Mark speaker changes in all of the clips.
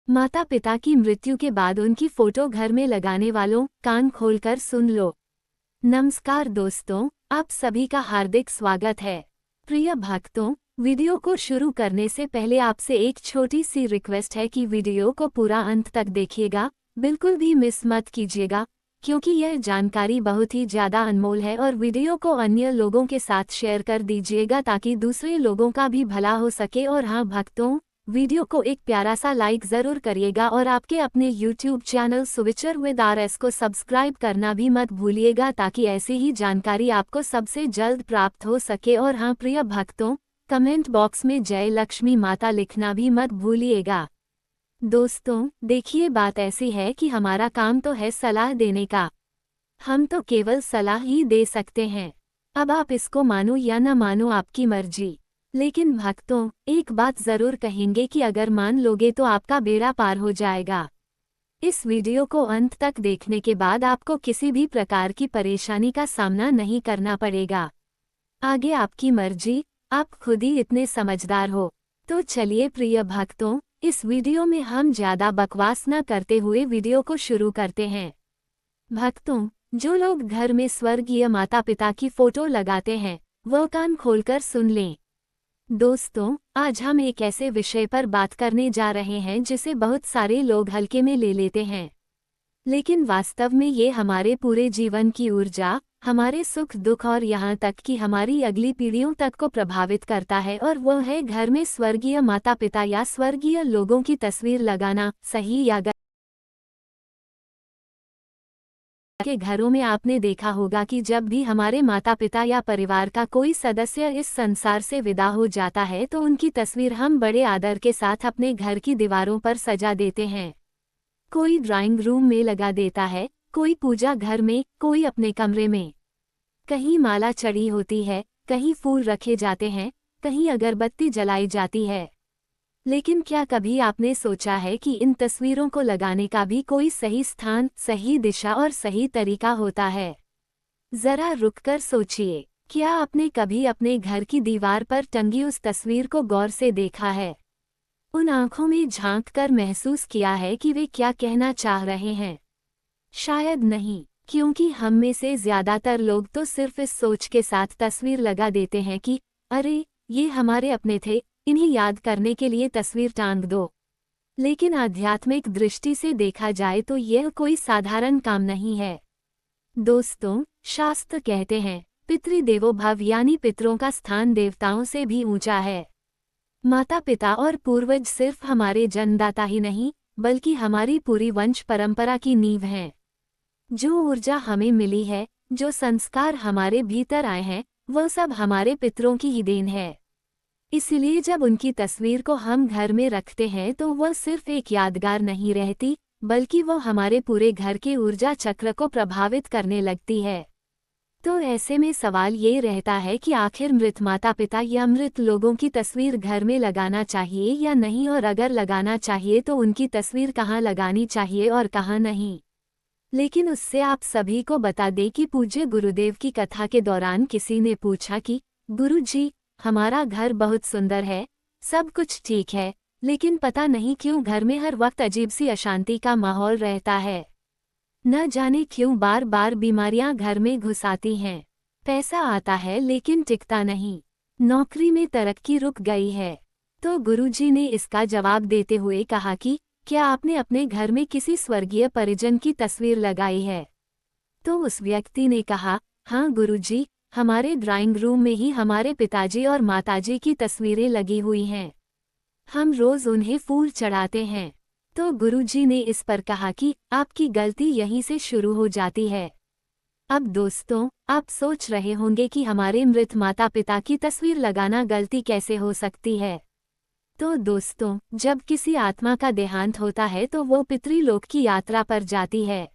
Speaker 1: माता पिता की मृत्यु के बाद उनकी फोटो घर में लगाने वालों, कान खोलकर सुन लो। नमस्कार दोस्तों, आप सभी का हार्दिक स्वागत है। प्रिय भक्तों, वीडियो को शुरू करने से पहले आपसे एक छोटी सी रिक्वेस्ट है कि वीडियो को पूरा अंत तक देखिएगा, बिल्कुल भी मिस मत कीजिएगा, क्योंकि यह जानकारी बहुत ही ज़्यादा अनमोल है और वीडियो को अन्य लोगों के साथ शेयर कर दीजिएगा ताकि दूसरे लोगों का भी भला हो सके। और हाँ भक्तों, वीडियो को एक प्यारा सा लाइक ज़रूर करिएगा और आपके अपने YouTube channel switcher with RS को सब्सक्राइब करना भी मत भूलिएगा ताकि ऐसी ही जानकारी आपको सबसे जल्द प्राप्त हो सके। और हाँ प्रिय भक्तों, कमेंट बॉक्स में जय लक्ष्मी माता लिखना भी मत भूलिएगा। दोस्तों देखिए, बात ऐसी है कि हमारा काम तो है सलाह देने का, हम तो केवल सलाह ही दे सकते हैं। अब आप इसको मानो या न मानो, आपकी मर्जी। लेकिन भक्तों, एक बात ज़रूर कहेंगे कि अगर मान लोगे तो आपका बेड़ा पार हो जाएगा। इस वीडियो को अंत तक देखने के बाद आपको किसी भी प्रकार की परेशानी का सामना नहीं करना पड़ेगा। आगे आपकी मर्जी, आप खुद ही इतने समझदार हो। तो चलिए प्रिय भक्तों, इस वीडियो में हम ज़्यादा बकवास न करते हुए वीडियो को शुरू करते हैं। भक्तों, जो लोग घर में स्वर्गीय माता पिता की फोटो लगाते हैं, वो कान खोलकर सुन लें। दोस्तों, आज हम एक ऐसे विषय पर बात करने जा रहे हैं जिसे बहुत सारे लोग हल्के में ले लेते हैं, लेकिन वास्तव में ये हमारे पूरे जीवन की ऊर्जा, हमारे सुख दुख और यहाँ तक कि हमारी अगली पीढ़ियों तक को प्रभावित करता है। और वो है घर में स्वर्गीय माता पिता या स्वर्गीय लोगों की तस्वीर लगाना। सही या गलत के घरों में आपने देखा होगा कि जब भी हमारे माता पिता या परिवार का कोई सदस्य इस संसार से विदा हो जाता है तो उनकी तस्वीर हम बड़े आदर के साथ अपने घर की दीवारों पर सजा देते हैं। कोई ड्राइंग रूम में लगा देता है, कोई पूजा घर में, कोई अपने कमरे में। कहीं माला चढ़ी होती है, कहीं फूल रखे जाते हैं, कहीं अगरबत्ती जलाई जाती है। लेकिन क्या कभी आपने सोचा है कि इन तस्वीरों को लगाने का भी कोई सही स्थान, सही दिशा और सही तरीका होता है? जरा रुककर सोचिए, क्या आपने कभी अपने घर की दीवार पर टंगी उस तस्वीर को गौर से देखा है? उन आंखों में झांक कर महसूस किया है कि वे क्या कहना चाह रहे हैं? शायद नहीं, क्योंकि हम में से ज्यादातर लोग तो सिर्फ इस सोच के साथ तस्वीर लगा देते हैं कि अरे, ये हमारे अपने थे, इन्हें याद करने के लिए तस्वीर टांग दो। लेकिन आध्यात्मिक दृष्टि से देखा जाए तो यह कोई साधारण काम नहीं है। दोस्तों, शास्त्र कहते हैं, पितृदेवो भव, यानी पितरों का स्थान देवताओं से भी ऊंचा है। माता पिता और पूर्वज सिर्फ हमारे जन्मदाता ही नहीं, बल्कि हमारी पूरी वंश परंपरा की नींव हैं। जो ऊर्जा हमें मिली है, जो संस्कार हमारे भीतर आए हैं, वह सब हमारे पितरों की ही देन है। इसलिए जब उनकी तस्वीर को हम घर में रखते हैं तो वह सिर्फ एक यादगार नहीं रहती, बल्कि वह हमारे पूरे घर के ऊर्जा चक्र को प्रभावित करने लगती है। तो ऐसे में सवाल ये रहता है कि आखिर मृत माता पिता या मृत लोगों की तस्वीर घर में लगाना चाहिए या नहीं, और अगर लगाना चाहिए तो उनकी तस्वीर कहाँ लगानी चाहिए और कहाँ नहीं। लेकिन उससे आप सभी को बता दें कि पूज्य गुरुदेव की कथा के दौरान किसी ने पूछा कि गुरु जी, हमारा घर बहुत सुंदर है, सब कुछ ठीक है, लेकिन पता नहीं क्यों घर में हर वक्त अजीब सी अशांति का माहौल रहता है। न जाने क्यों बार बार बीमारियां घर में घुस आती हैं। पैसा आता है लेकिन टिकता नहीं, नौकरी में तरक्की रुक गई है। तो गुरुजी ने इसका जवाब देते हुए कहा कि क्या आपने अपने घर में किसी स्वर्गीय परिजन की तस्वीर लगाई है? तो उस व्यक्ति ने कहा, हाँ गुरुजी, हमारे ड्राइंग रूम में ही हमारे पिताजी और माताजी की तस्वीरें लगी हुई हैं। हम रोज उन्हें फूल चढ़ाते हैं। तो गुरुजी ने इस पर कहा कि आपकी गलती यहीं से शुरू हो जाती है। अब दोस्तों, आप सोच रहे होंगे कि हमारे मृत माता पिता की तस्वीर लगाना गलती कैसे हो सकती है। तो दोस्तों, जब किसी आत्मा का देहांत होता है तो वो पितृलोक की यात्रा पर जाती है,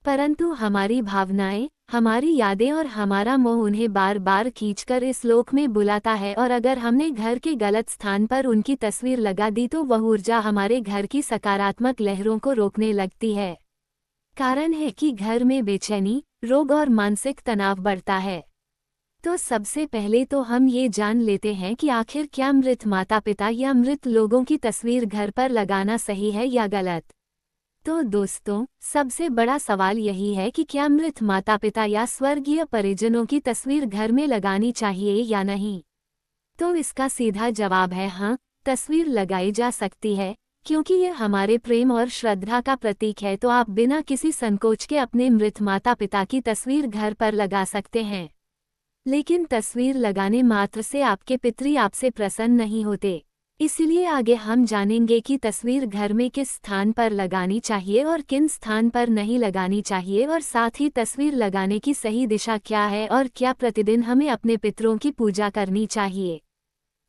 Speaker 1: परंतु हमारी भावनाएं, हमारी यादें और हमारा मोह उन्हें बार बार खींचकर इस लोक में बुलाता है। और अगर हमने घर के गलत स्थान पर उनकी तस्वीर लगा दी तो वह ऊर्जा हमारे घर की सकारात्मक लहरों को रोकने लगती है। कारण है कि घर में बेचैनी, रोग और मानसिक तनाव बढ़ता है। तो सबसे पहले तो हम ये जान लेते हैं कि आखिर क्या मृत माता पिता या मृत लोगों की तस्वीर घर पर लगाना सही है या गलत। तो दोस्तों, सबसे बड़ा सवाल यही है कि क्या मृत माता पिता या स्वर्गीय परिजनों की तस्वीर घर में लगानी चाहिए या नहीं। तो इसका सीधा जवाब है हाँ, तस्वीर लगाई जा सकती है, क्योंकि यह हमारे प्रेम और श्रद्धा का प्रतीक है। तो आप बिना किसी संकोच के अपने मृत माता पिता की तस्वीर घर पर लगा सकते हैं। लेकिन तस्वीर लगाने मात्र से आपके पितृ आपसे प्रसन्न नहीं होते। इसलिए आगे हम जानेंगे कि तस्वीर घर में किस स्थान पर लगानी चाहिए और किन स्थान पर नहीं लगानी चाहिए, और साथ ही तस्वीर लगाने की सही दिशा क्या है और क्या प्रतिदिन हमें अपने पितरों की पूजा करनी चाहिए।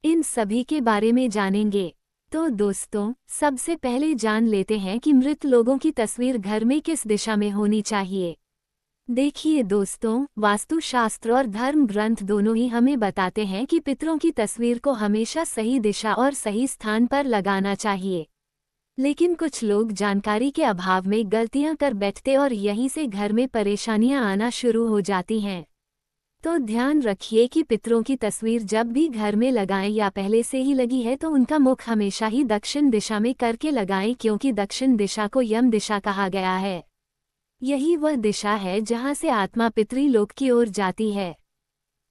Speaker 1: इन सभी के बारे में जानेंगे। तो दोस्तों, सबसे पहले जान लेते हैं कि मृत लोगों की तस्वीर घर में किस दिशा में होनी चाहिए। देखिए दोस्तों, वास्तुशास्त्र और धर्म ग्रंथ दोनों ही हमें बताते हैं कि पितरों की तस्वीर को हमेशा सही दिशा और सही स्थान पर लगाना चाहिए। लेकिन कुछ लोग जानकारी के अभाव में गलतियां कर बैठते और यहीं से घर में परेशानियां आना शुरू हो जाती हैं। तो ध्यान रखिए कि पितरों की तस्वीर जब भी घर में लगाएं या पहले से ही लगी है तो उनका मुख हमेशा ही दक्षिण दिशा में करके लगाएं, क्योंकि दक्षिण दिशा को यम दिशा कहा गया है। यही वह दिशा है जहां से आत्मा पितृलोक की ओर जाती है।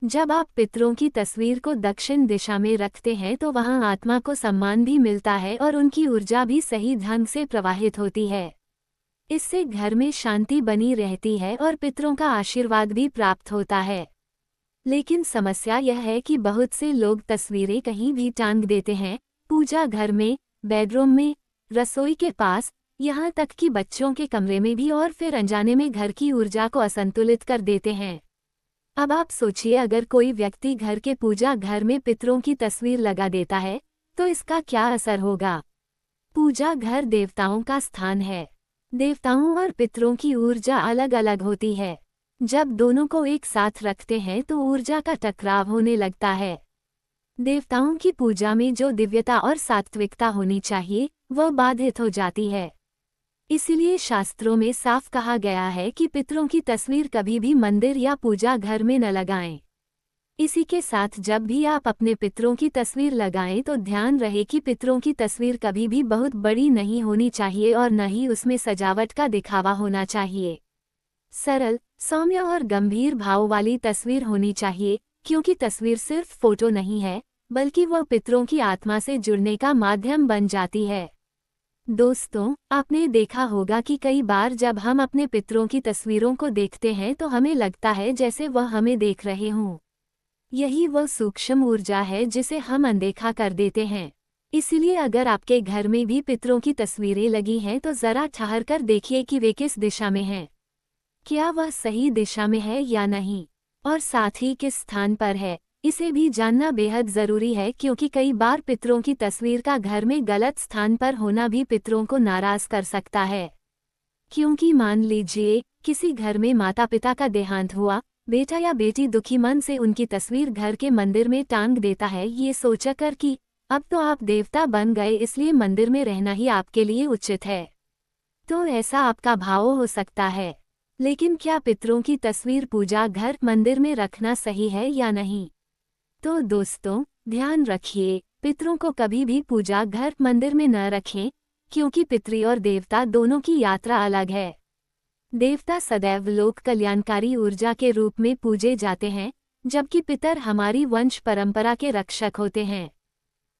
Speaker 1: जब आप पितरों की तस्वीर को दक्षिण दिशा में रखते हैं तो वहां आत्मा को सम्मान भी मिलता है और उनकी ऊर्जा भी सही ढंग से प्रवाहित होती है। इससे घर में शांति बनी रहती है और पितरों का आशीर्वाद भी प्राप्त होता है। लेकिन समस्या यह है कि बहुत से लोग तस्वीरें कहीं भी टांग देते हैं, पूजा घर में, बेडरूम में, रसोई के पास, यहाँ तक कि बच्चों के कमरे में भी, और फिर अनजाने में घर की ऊर्जा को असंतुलित कर देते हैं। अब आप सोचिए, अगर कोई व्यक्ति घर के पूजा घर में पितरों की तस्वीर लगा देता है तो इसका क्या असर होगा। पूजा घर देवताओं का स्थान है। देवताओं और पितरों की ऊर्जा अलग अलग होती है। जब दोनों को एक साथ रखते हैं तो ऊर्जा का टकराव होने लगता है। देवताओं की पूजा में जो दिव्यता और सात्विकता होनी चाहिए वह बाधित हो जाती है। इसीलिए शास्त्रों में साफ कहा गया है कि पितरों की तस्वीर कभी भी मंदिर या पूजा घर में न लगाएं। इसी के साथ जब भी आप अपने पितरों की तस्वीर लगाएं तो ध्यान रहे कि पितरों की तस्वीर कभी भी बहुत बड़ी नहीं होनी चाहिए और न ही उसमें सजावट का दिखावा होना चाहिए। सरल, सौम्य और गंभीर भाव वाली तस्वीर होनी चाहिए, क्योंकि तस्वीर सिर्फ फोटो नहीं है, बल्कि वह पितरों की आत्मा से जुड़ने का माध्यम बन जाती है। दोस्तों, आपने देखा होगा कि कई बार जब हम अपने पितरों की तस्वीरों को देखते हैं तो हमें लगता है जैसे वह हमें देख रहे हों। यही वह सूक्ष्म ऊर्जा है जिसे हम अनदेखा कर देते हैं। इसलिए अगर आपके घर में भी पितरों की तस्वीरें लगी हैं तो जरा ठहर कर देखिए कि वे किस दिशा में हैं। क्या वह सही दिशा में है या नहीं, और साथ ही किस स्थान पर है, इसे भी जानना बेहद जरूरी है, क्योंकि कई बार पितरों की तस्वीर का घर में गलत स्थान पर होना भी पितरों को नाराज कर सकता है। क्योंकि मान लीजिए किसी घर में माता पिता का देहांत हुआ, बेटा या बेटी दुखी मन से उनकी तस्वीर घर के मंदिर में टांग देता है, ये सोचकर कि अब तो आप देवता बन गए इसलिए मंदिर में रहना ही आपके लिए उचित है। तो ऐसा आपका भाव हो सकता है। लेकिन क्या पितरों की तस्वीर पूजा घर मंदिर में रखना सही है या नहीं? तो दोस्तों, ध्यान रखिए, पितरों को कभी भी पूजा घर मंदिर में न रखें, क्योंकि पितृ और देवता दोनों की यात्रा अलग है। देवता सदैव लोक कल्याणकारी ऊर्जा के रूप में पूजे जाते हैं, जबकि पितर हमारी वंश परंपरा के रक्षक होते हैं।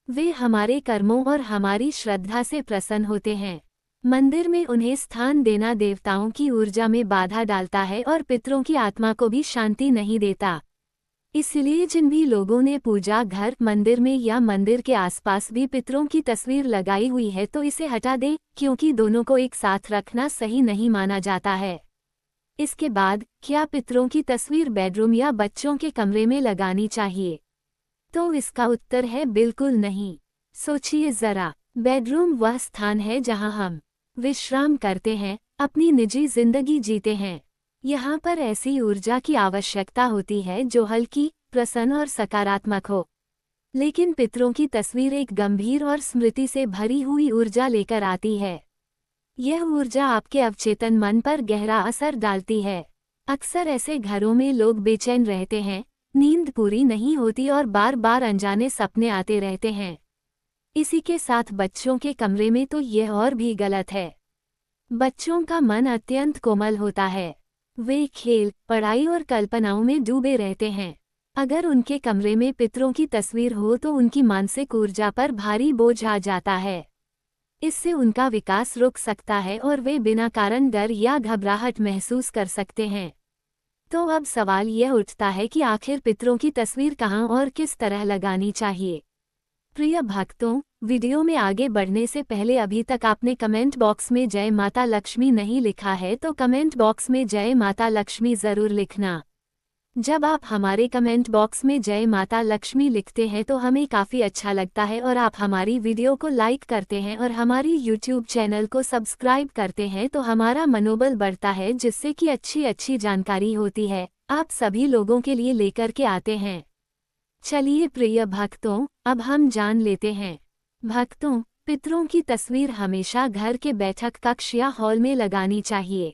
Speaker 1: वे हमारे कर्मों और हमारी श्रद्धा से प्रसन्न होते हैं। मंदिर में उन्हें स्थान देना देवताओं की ऊर्जा में बाधा डालता है और पितरों की आत्मा को भी शांति नहीं देता। इसलिए जिन भी लोगों ने पूजा घर मंदिर में या मंदिर के आसपास भी पितरों की तस्वीर लगाई हुई है तो इसे हटा दें, क्योंकि दोनों को एक साथ रखना सही नहीं माना जाता है। इसके बाद, क्या पितरों की तस्वीर बेडरूम या बच्चों के कमरे में लगानी चाहिए? तो इसका उत्तर है बिल्कुल नहीं। सोचिए जरा, बेडरूम वह स्थान है जहां हम विश्राम करते हैं, अपनी निजी जिंदगी जीते हैं। यहाँ पर ऐसी ऊर्जा की आवश्यकता होती है जो हल्की, प्रसन्न और सकारात्मक हो। लेकिन पितरों की तस्वीर एक गंभीर और स्मृति से भरी हुई ऊर्जा लेकर आती है। यह ऊर्जा आपके अवचेतन मन पर गहरा असर डालती है। अक्सर ऐसे घरों में लोग बेचैन रहते हैं, नींद पूरी नहीं होती और बार बार अनजाने सपने आते रहते हैं। इसी के साथ बच्चों के कमरे में तो यह और भी गलत है। बच्चों का मन अत्यंत कोमल होता है। वे खेल, पढ़ाई और कल्पनाओं में डूबे रहते हैं। अगर उनके कमरे में पितरों की तस्वीर हो तो उनकी मानसिक ऊर्जा पर भारी बोझ आ जाता है। इससे उनका विकास रुक सकता है और वे बिना कारण डर या घबराहट महसूस कर सकते हैं। तो अब सवाल यह उठता है कि आखिर पितरों की तस्वीर कहाँ और किस तरह लगानी चाहिए। प्रिय भक्तों, वीडियो में आगे बढ़ने से पहले अभी तक आपने कमेंट बॉक्स में जय माता लक्ष्मी नहीं लिखा है तो कमेंट बॉक्स में जय माता लक्ष्मी ज़रूर लिखना। जब आप हमारे कमेंट बॉक्स में जय माता लक्ष्मी लिखते हैं तो हमें काफ़ी अच्छा लगता है और आप हमारी वीडियो को लाइक करते हैं और हमारी यूट्यूब चैनल को सब्सक्राइब करते हैं तो हमारा मनोबल बढ़ता है, जिससे कि अच्छी जानकारी होती है आप सभी लोगों के लिए लेकर के आते हैं। चलिए प्रिय भक्तों, अब हम जान लेते हैं। भक्तों, पितरों की तस्वीर हमेशा घर के बैठक कक्ष या हॉल में लगानी चाहिए,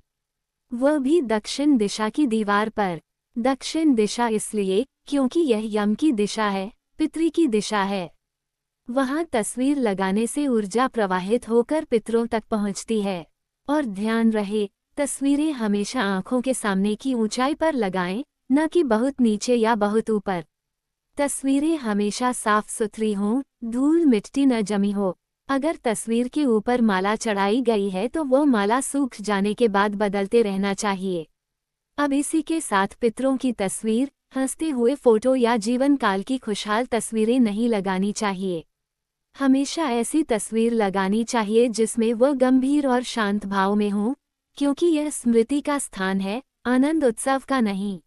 Speaker 1: वह भी दक्षिण दिशा की दीवार पर। दक्षिण दिशा इसलिए क्योंकि यह यम की दिशा है, पितरी की दिशा है। वहाँ तस्वीर लगाने से ऊर्जा प्रवाहित होकर पितरों तक पहुँचती है। और ध्यान रहे, तस्वीरें हमेशा आंखों के सामने की ऊंचाई पर लगाएं, न कि बहुत नीचे या बहुत ऊपर। तस्वीरें हमेशा साफ सुथरी हों, धूल मिट्टी न जमी हो। अगर तस्वीर के ऊपर माला चढ़ाई गई है तो वो माला सूख जाने के बाद बदलते रहना चाहिए। अब इसी के साथ पितरों की तस्वीर, हंसते हुए फोटो या जीवन काल की खुशहाल तस्वीरें नहीं लगानी चाहिए। हमेशा ऐसी तस्वीर लगानी चाहिए जिसमें वह गंभीर और शांत भाव में हो, क्योंकि यह स्मृति का स्थान है, आनंद उत्सव का नहीं।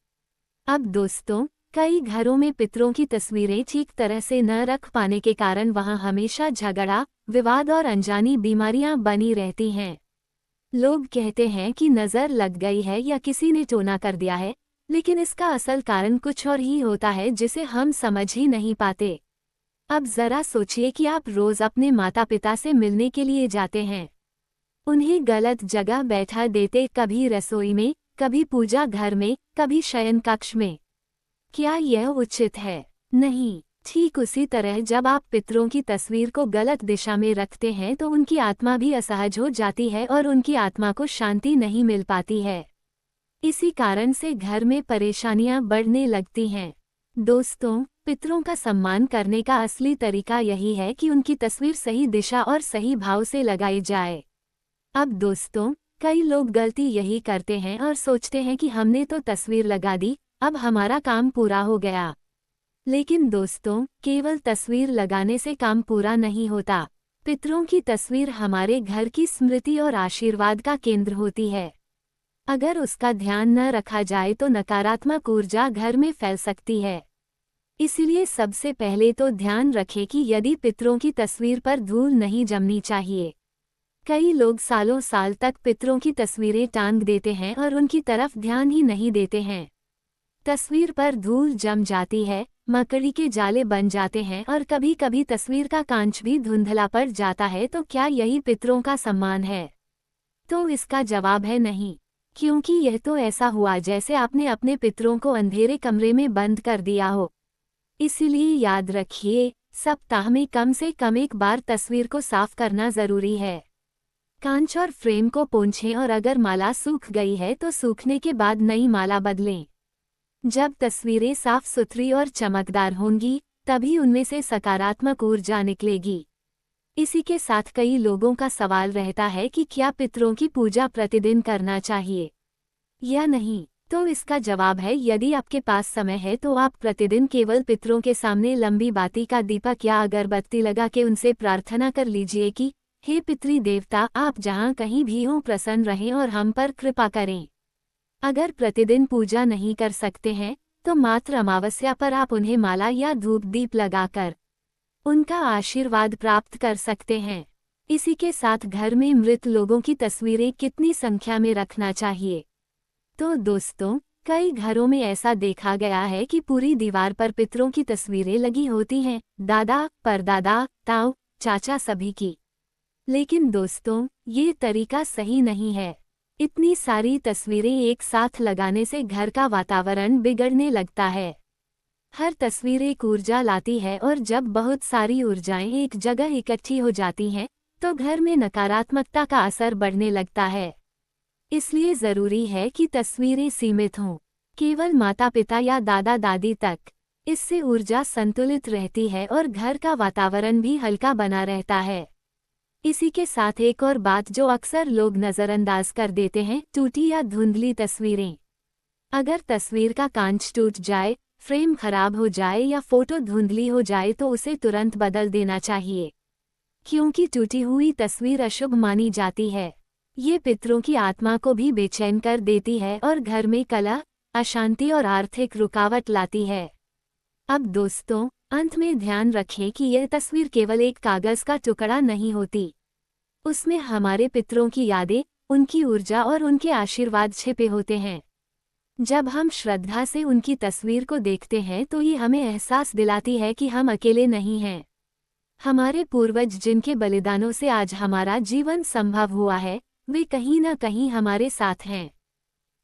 Speaker 1: अब दोस्तों, कई घरों में पितरों की तस्वीरें ठीक तरह से न रख पाने के कारण वहां हमेशा झगड़ा, विवाद और अनजानी बीमारियां बनी रहती हैं। लोग कहते हैं कि नज़र लग गई है या किसी ने टोना कर दिया है, लेकिन इसका असल कारण कुछ और ही होता है जिसे हम समझ ही नहीं पाते। अब जरा सोचिए कि आप रोज अपने माता पिता से मिलने के लिए जाते हैं, उन्हें गलत जगह बैठा देते, कभी रसोई में, कभी पूजा घर में, कभी शयन कक्ष में। क्या यह उचित है? नहीं। ठीक उसी तरह जब आप पितरों की तस्वीर को गलत दिशा में रखते हैं तो उनकी आत्मा भी असहज हो जाती है और उनकी आत्मा को शांति नहीं मिल पाती है। इसी कारण से घर में परेशानियां बढ़ने लगती हैं। दोस्तों, पितरों का सम्मान करने का असली तरीका यही है कि उनकी तस्वीर सही दिशा और सही भाव से लगाई जाए। अब दोस्तों, कई लोग गलती यही करते हैं और सोचते हैं कि हमने तो तस्वीर लगा दी, अब हमारा काम पूरा हो गया। लेकिन दोस्तों, केवल तस्वीर लगाने से काम पूरा नहीं होता। पितरों की तस्वीर हमारे घर की स्मृति और आशीर्वाद का केंद्र होती है। अगर उसका ध्यान न रखा जाए तो नकारात्मक ऊर्जा घर में फैल सकती है। इसलिए सबसे पहले तो ध्यान रखें कि यदि पितरों की तस्वीर पर धूल नहीं जमनी चाहिए। कई लोग सालों साल तक पितरों की तस्वीरें टांग देते हैं और उनकी तरफ ध्यान ही नहीं देते हैं। तस्वीर पर धूल जम जाती है, मकड़ी के जाले बन जाते हैं और कभी कभी तस्वीर का कांच भी धुंधला पड़ जाता है। तो क्या यही पितरों का सम्मान है? तो इसका जवाब है नहीं, क्योंकि यह तो ऐसा हुआ जैसे आपने अपने पितरों को अंधेरे कमरे में बंद कर दिया हो। इसीलिए याद रखिए, सप्ताह में कम से कम एक बार तस्वीर को साफ करना जरूरी है। कांच और फ्रेम को पोंछें और अगर माला सूख गई है तो सूखने के बाद नई माला बदलें। जब तस्वीरें साफ सुथरी और चमकदार होंगी, तभी उनमें से सकारात्मक ऊर्जा निकलेगी। इसी के साथ कई लोगों का सवाल रहता है कि क्या पितरों की पूजा प्रतिदिन करना चाहिए या नहीं। तो इसका जवाब है, यदि आपके पास समय है तो आप प्रतिदिन केवल पितरों के सामने लंबी बाती का दीपक या अगरबत्ती लगा के उनसे प्रार्थना कर लीजिए कि हे पितृ देवता, आप जहाँ कहीं भी हों प्रसन्न रहें और हम पर कृपा करें। अगर प्रतिदिन पूजा नहीं कर सकते हैं तो मात्र अमावस्या पर आप उन्हें माला या धूप दीप लगाकर उनका आशीर्वाद प्राप्त कर सकते हैं। इसी के साथ घर में मृत लोगों की तस्वीरें कितनी संख्या में रखना चाहिए? तो दोस्तों, कई घरों में ऐसा देखा गया है कि पूरी दीवार पर पितरों की तस्वीरें लगी होती हैं, दादा, परदादा, ताऊ, चाचा सभी की। लेकिन दोस्तों, ये तरीका सही नहीं है। इतनी सारी तस्वीरें एक साथ लगाने से घर का वातावरण बिगड़ने लगता है। हर तस्वीर एक ऊर्जा लाती है और जब बहुत सारी ऊर्जाएं एक जगह इकट्ठी हो जाती हैं, तो घर में नकारात्मकता का असर बढ़ने लगता है। इसलिए जरूरी है कि तस्वीरें सीमित हों, केवल माता पिता या दादा दादी तक। इससे ऊर्जा संतुलित रहती है और घर का वातावरण भी हल्का बना रहता है। इसी के साथ एक और बात जो अक्सर लोग नज़रअंदाज कर देते हैं, टूटी या धुंधली तस्वीरें। अगर तस्वीर का कांच टूट जाए, फ्रेम खराब हो जाए या फोटो धुंधली हो जाए तो उसे तुरंत बदल देना चाहिए, क्योंकि टूटी हुई तस्वीर अशुभ मानी जाती है। ये पितरों की आत्मा को भी बेचैन कर देती है और घर में कलह, अशांति और आर्थिक रुकावट लाती है। अब दोस्तों, अंत में ध्यान रखें कि यह तस्वीर केवल एक कागज का टुकड़ा नहीं होती। उसमें हमारे पितरों की यादें, उनकी ऊर्जा और उनके आशीर्वाद छिपे होते हैं। जब हम श्रद्धा से उनकी तस्वीर को देखते हैं तो ये हमें एहसास दिलाती है कि हम अकेले नहीं हैं। हमारे पूर्वज जिनके बलिदानों से आज हमारा जीवन संभव हुआ है, वे कहीं न कहीं हमारे साथ हैं।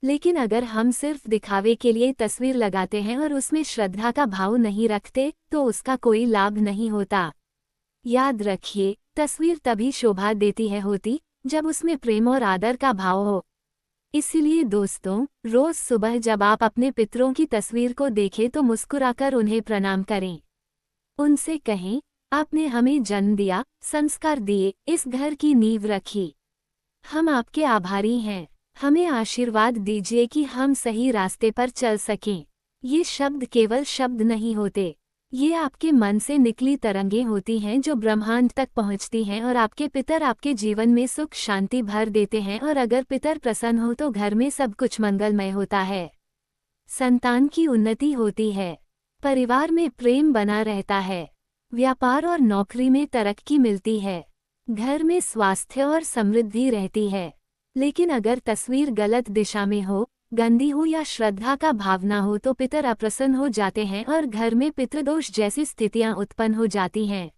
Speaker 1: लेकिन अगर हम सिर्फ दिखावे के लिए तस्वीर लगाते हैं और उसमें श्रद्धा का भाव नहीं रखते, तो उसका कोई लाभ नहीं होता। याद रखिए, तस्वीर तभी शोभा देती है जब उसमें प्रेम और आदर का भाव हो। इसलिए दोस्तों, रोज सुबह जब आप अपने पितरों की तस्वीर को देखें तो मुस्कुराकर उन्हें प्रणाम करें। उनसे कहें, आपने हमें जन्म दिया, संस्कार दिए, इस घर की नींव रखी। हम आपके आभारी हैं। हमें आशीर्वाद दीजिए कि हम सही रास्ते पर चल सकें। ये शब्द केवल शब्द नहीं होते, ये आपके मन से निकली तरंगें होती हैं जो ब्रह्मांड तक पहुंचती हैं और आपके पितर आपके जीवन में सुख शांति भर देते हैं। और अगर पितर प्रसन्न हो तो घर में सब कुछ मंगलमय होता है। संतान की उन्नति होती है, परिवार में प्रेम बना रहता है, व्यापार और नौकरी में तरक्की मिलती है, घर में स्वास्थ्य और समृद्धि रहती है। लेकिन अगर तस्वीर गलत दिशा में हो, गंदी हो या श्रद्धा का भावना हो तो पितर अप्रसन्न हो जाते हैं और घर में पितृदोष जैसी स्थितियां उत्पन्न हो जाती हैं।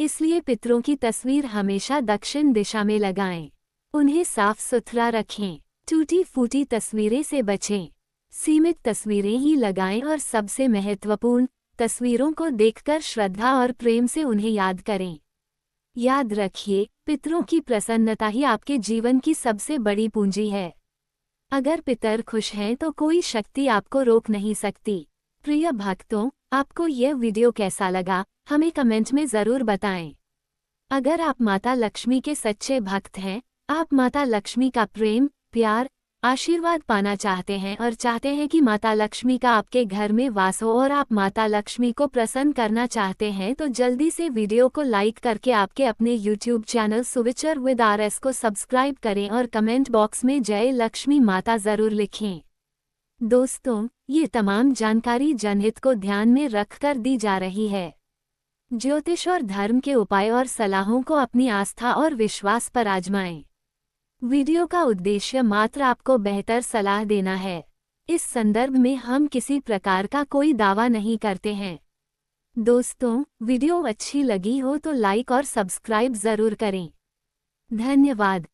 Speaker 1: इसलिए पितरों की तस्वीर हमेशा दक्षिण दिशा में लगाएं। उन्हें साफ सुथरा रखें, टूटी फूटी तस्वीरें से बचें, सीमित तस्वीरें ही लगाएं और सबसे महत्वपूर्ण, तस्वीरों को देखकर श्रद्धा और प्रेम से उन्हें याद करें। याद रखिए, पितरों की प्रसन्नता ही आपके जीवन की सबसे बड़ी पूंजी है। अगर पितर खुश हैं तो कोई शक्ति आपको रोक नहीं सकती। प्रिय भक्तों, आपको यह वीडियो कैसा लगा, हमें कमेंट में ज़रूर बताएं। अगर आप माता लक्ष्मी के सच्चे भक्त हैं, आप माता लक्ष्मी का प्रेम, प्यार, आशीर्वाद पाना चाहते हैं और चाहते हैं कि माता लक्ष्मी का आपके घर में वास हो और आप माता लक्ष्मी को प्रसन्न करना चाहते हैं, तो जल्दी से वीडियो को लाइक करके आपके अपने YouTube चैनल सुविचार विद RS को सब्सक्राइब करें और कमेंट बॉक्स में जय लक्ष्मी माता ज़रूर लिखें। दोस्तों, ये तमाम जानकारी जनहित को ध्यान में रखकर दी जा रही है। ज्योतिष और धर्म के उपाय और सलाहों को अपनी आस्था और विश्वास पर आजमाएं। वीडियो का उद्देश्य मात्र आपको बेहतर सलाह देना है। इस संदर्भ में हम किसी प्रकार का कोई दावा नहीं करते हैं। दोस्तों, वीडियो अच्छी लगी हो तो लाइक और सब्सक्राइब ज़रूर करें। धन्यवाद।